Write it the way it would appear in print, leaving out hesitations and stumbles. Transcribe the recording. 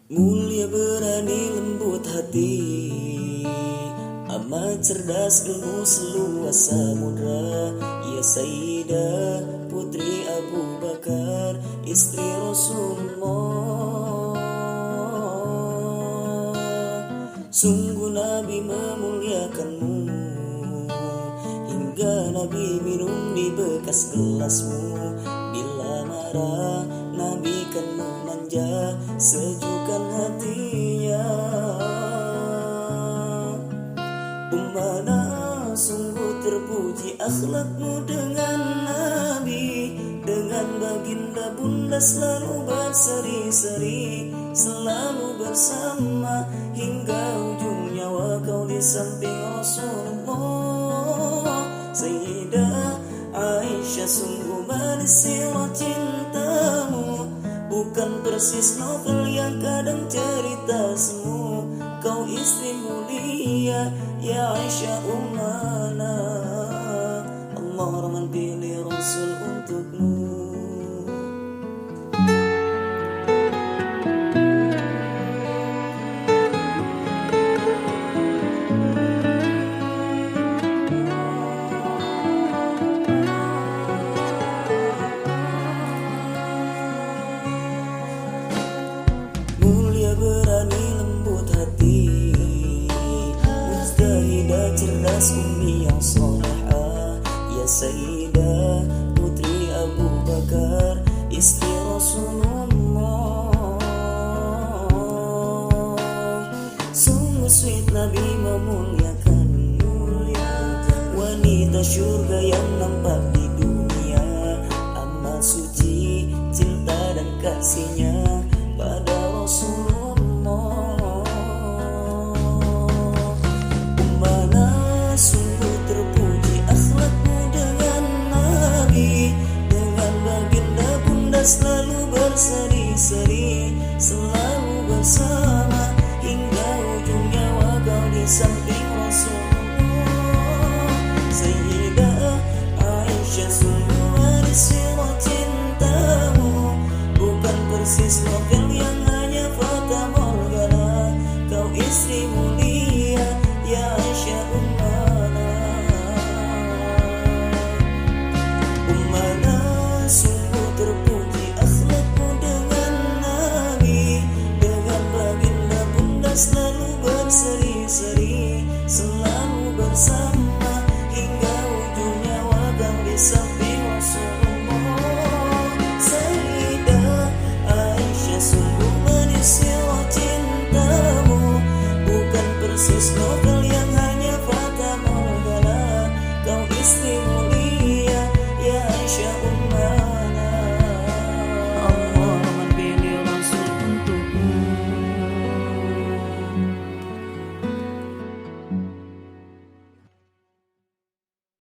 Mulia berani lembut hati, amat cerdas ilmu seluas samudra. Ya Sayyidah putri Abu Bakar, istri Rasulullah. Sungguh Nabi memuliakanmu, hingga Nabi minum di bekas gelasmu. Bila marah Nabi kan memanja, sejukkan hatinya. Ummana sungguh terpuji akhlakmu dengan Nabi, dengan baginda bunda selalu berseri-seri, selalu bersama hingga ujung nyawa kau di samping Rasulullah. Sayyidah Aisyah, sungguh manis sirah cintamu, bukan persis novel yang kadang cerita semu. Kau istri mulia, ya Aisyah ummana, Allah Rahman pilih Rasul untukmu. Berani lembut hati, mujtahidah cerdas ummi yang salihah. Ya Sayyidah putri Abu Bakar, istri Rasulullah. Sungguh sweet Nabi memuliakan, wanita syurga yang nampak di dunia. Amat suci cinta dan kasihnya pada Rasulullah. Ummana sungguh terpuji akhlakmu dengan Nabi, dengan baginda bunda selalu berseri-seri, selalu bersama hingga ujung nyawa kau di samping Rasulullah. Sayyidah Aisyah, sungguh manis sirah cintamu, bukan persis novel yang hanya fata morgana. Kau istri mulia, ya Aisyah ummana. Ummana sungguh terpuji akhlakmu dengan Nabi, dengan baginda bunda selalu berseri-seri, selalu bersama